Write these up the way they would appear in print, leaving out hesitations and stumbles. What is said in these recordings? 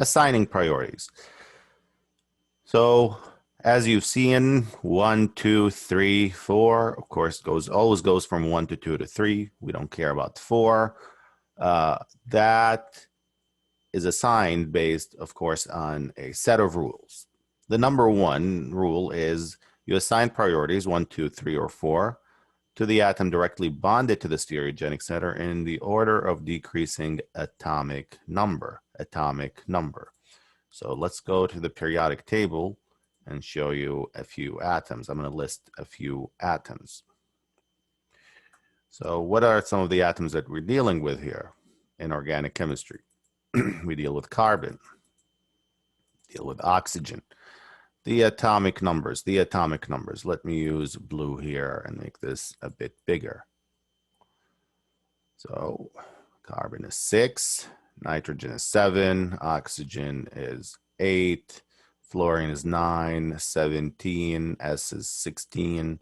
assigning priorities. So as you've seen, 1, 2, 3, 4, of course, always goes from 1 to 2 to 3. We don't care about 4. That is assigned based, of course, on a set of rules. The number 1 rule is you assign priorities 1, 2, 3, or 4 to the atom directly bonded to the stereogenic center in the order of decreasing atomic number. So let's go to the periodic table and show you a few atoms. I'm going to list a few atoms. So what are some of the atoms that we're dealing with here in organic chemistry? We deal with carbon, deal with oxygen. The atomic numbers. Let me use blue here and make this a bit bigger. So carbon is 6, nitrogen is 7, oxygen is 8, fluorine is 9, 17, S is 16,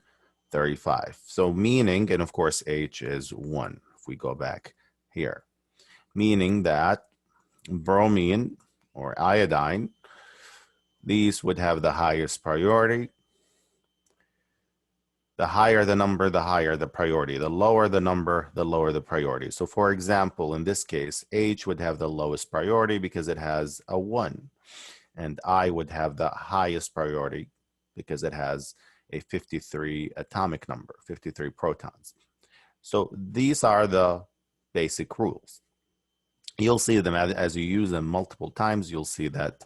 35. So meaning, and of course H is 1, if we go back here. Meaning that bromine or iodine, these would have the highest priority. The higher the number, the higher the priority. The lower the number, the lower the priority. So for example, in this case, H would have the lowest priority because it has a 1. And I would have the highest priority because it has a 53 atomic number, 53 protons. So these are the basic rules. You'll see them as you use them multiple times, you'll see that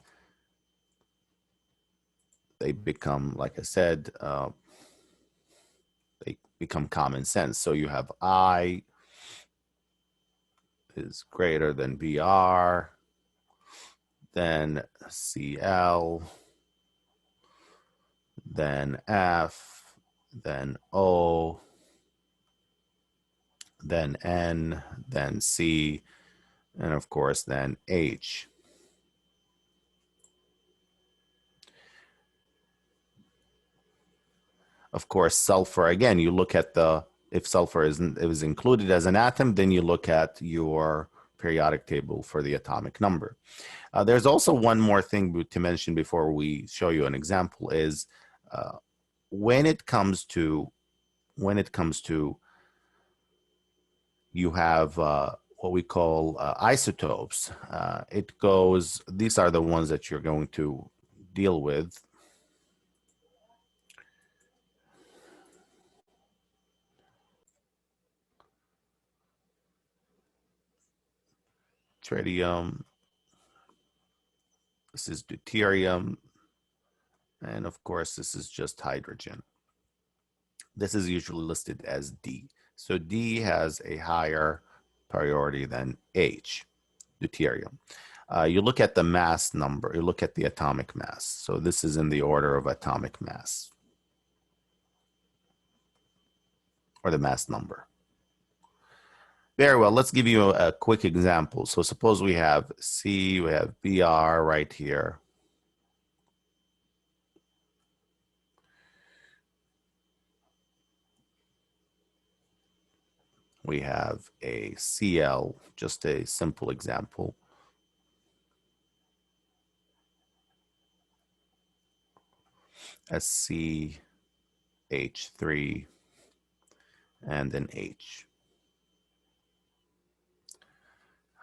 they become, like I said, they become common sense. So you have I is greater than Br, then Cl, then F, then O, then N, then C, and of course then H. Of course, sulfur, again, you look at if sulfur is included as an atom, then you look at your periodic table for the atomic number. There's also one more thing to mention before we show you an example is when it comes to you have what we call isotopes. These are the ones that you're going to deal with. Tritium, this is deuterium, and of course this is just hydrogen. This is usually listed as D. So D has a higher priority than H, deuterium. You look at the mass number, you look at the atomic mass. So this is in the order of atomic mass, or the mass number. Very well, let's give you a quick example. So suppose we have C, we have Br right here. We have a Cl, just a simple example. SCH3 and an H.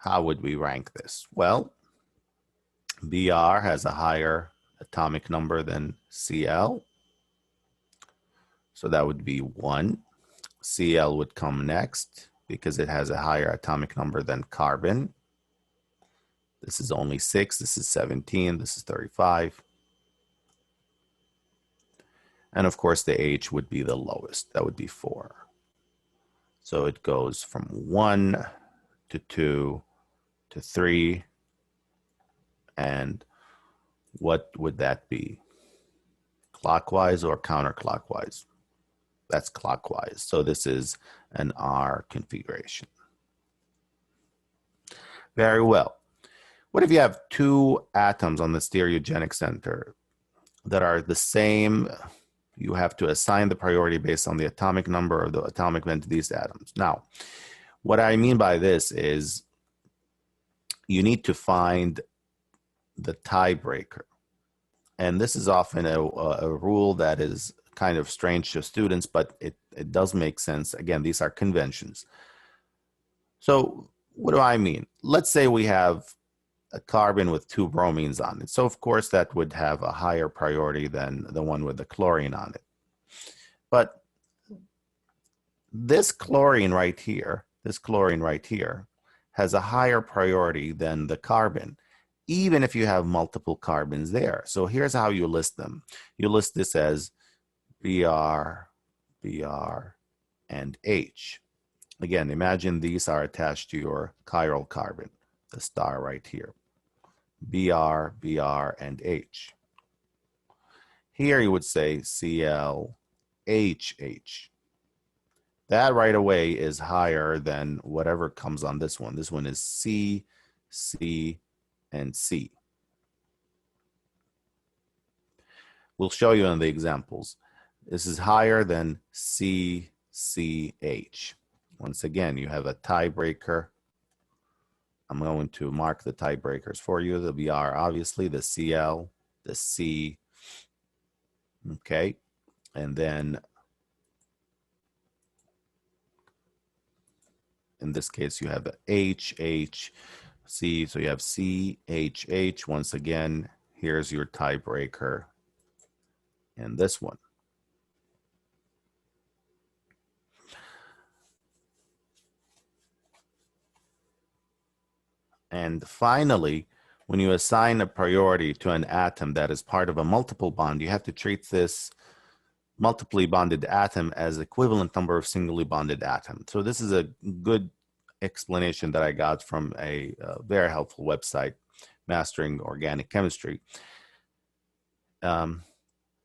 How would we rank this? Well, Br has a higher atomic number than Cl. So that would be 1. Cl would come next because it has a higher atomic number than carbon. This is only 6, this is 17, this is 35. And of course the H would be the lowest, that would be 4. So it goes from 1 to 2 to 3, and what would that be? Clockwise or counterclockwise? That's clockwise. So this is an R configuration. Very well. What if you have 2 atoms on the stereogenic center that are the same? You have to assign the priority based on the atomic number of the atomic event to these atoms. Now, what I mean by this is you need to find the tiebreaker. And this is often a rule that is kind of strange to students, but it does make sense. Again, these are conventions. So what do I mean? Let's say we have a carbon with 2 bromines on it. So of course that would have a higher priority than the one with the chlorine on it. But this chlorine right here has a higher priority than the carbon, even if you have multiple carbons there. So here's how you list them. You list this as Br, Br, and H. Again, imagine these are attached to your chiral carbon, the star right here. Br, Br, and H. Here you would say Cl, HH. That right away is higher than whatever comes on this one. This one is C, C, and C. We'll show you in the examples. This is higher than C, C, H. Once again, you have a tiebreaker. I'm going to mark the tiebreakers for you. The Br, obviously, the Cl, the C, okay? And then in this case, you have the HH, C, so you have CHH. Once again, here's your tiebreaker in this one. And finally, when you assign a priority to an atom that is part of a multiple bond, you have to treat this multiply bonded atom as equivalent number of singly bonded atoms. So this is a good explanation that I got from a very helpful website, Mastering Organic Chemistry.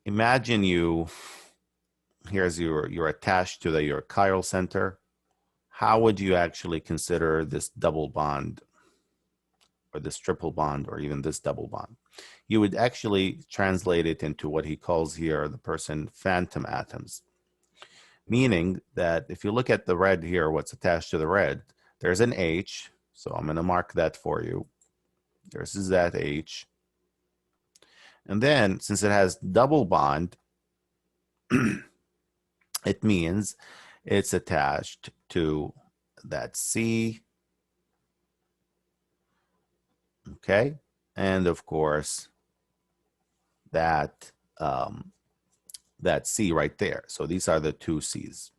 Imagine you're attached to your chiral center. How would you actually consider this double bond or this triple bond or even this double bond? You would actually translate it into what he calls here, the person, phantom atoms. Meaning that if you look at the red here, what's attached to the red, there's an H. So I'm going to mark that for you. This is that H. And then since it has double bond, it means it's attached to that C. Okay. And of course, that C right there. So these are the 2 C's.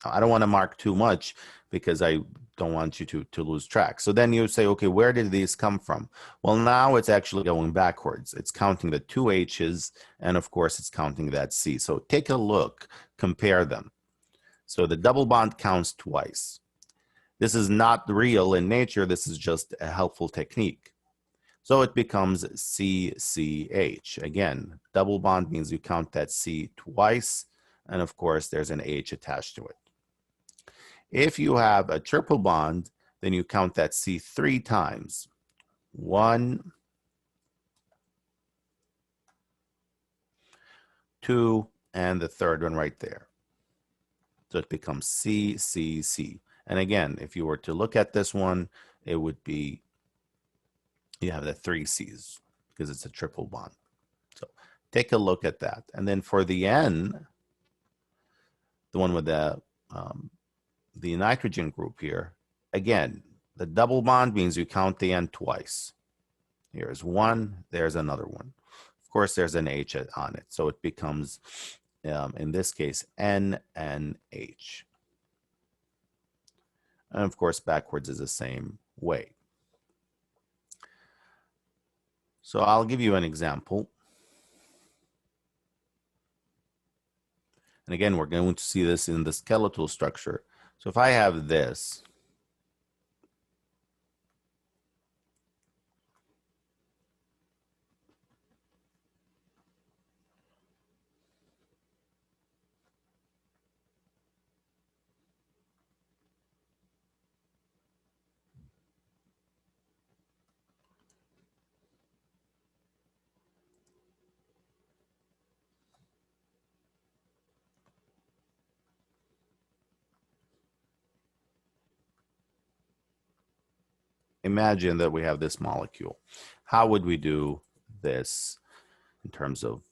I don't want to mark too much because I don't want you to lose track. So then you say, okay, where did these come from? Well, now it's actually going backwards. It's counting the 2 H's, and of course, it's counting that C. So take a look, compare them. So the double bond counts twice. This is not real in nature. This is just a helpful technique. So it becomes CCH. Again, double bond means you count that C twice, and of course, there's an H attached to it. If you have a triple bond, then you count that C 3 times. 1, 2, and the third one right there. So it becomes C, C, C. And again, if you were to look at this one, it would be, you have the 3 C's because it's a triple bond. So take a look at that. And then for the N, the one with the nitrogen group here, again, the double bond means you count the N twice. Here's 1, there's another one. Of course, there's an H on it. So it becomes, in this case, NNH. And of course, backwards is the same way. So I'll give you an example. And again, we're going to see this in the skeletal structure. So if I have this, imagine that we have this molecule. How would we do this in terms of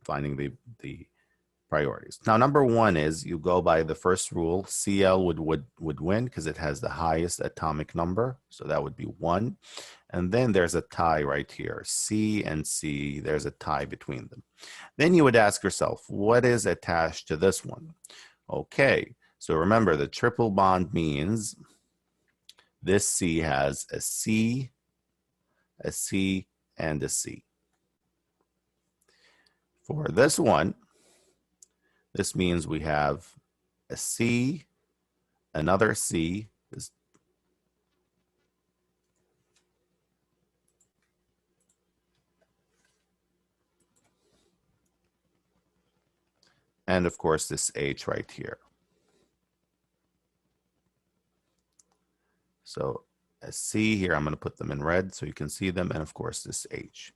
finding the priorities? Now, number one is you go by the first rule. Cl would win because it has the highest atomic number. So that would be 1. And then there's a tie right here. C and C, there's a tie between them. Then you would ask yourself, what is attached to this one? Okay, so remember the triple bond means this C has a C, and a C. For this one, this means we have a C, another C, and of course this H right here. So a C here, I'm going to put them in red so you can see them, and of course this H.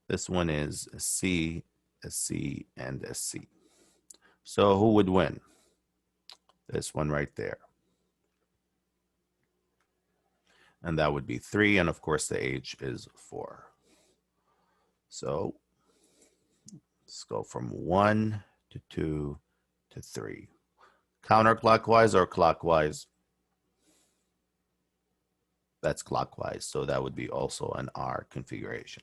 This one is a C, and a C. So who would win? This one right there. And that would be 3, and of course the H is 4. So let's go from 1 to 2 to 3. Counterclockwise or clockwise? That's clockwise, so that would be also an R configuration.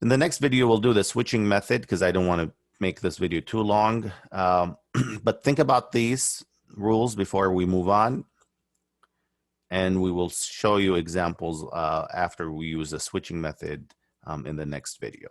In the next video, we'll do the switching method because I don't want to make this video too long. But think about these rules before we move on. And we will show you examples after we use the switching method in the next video.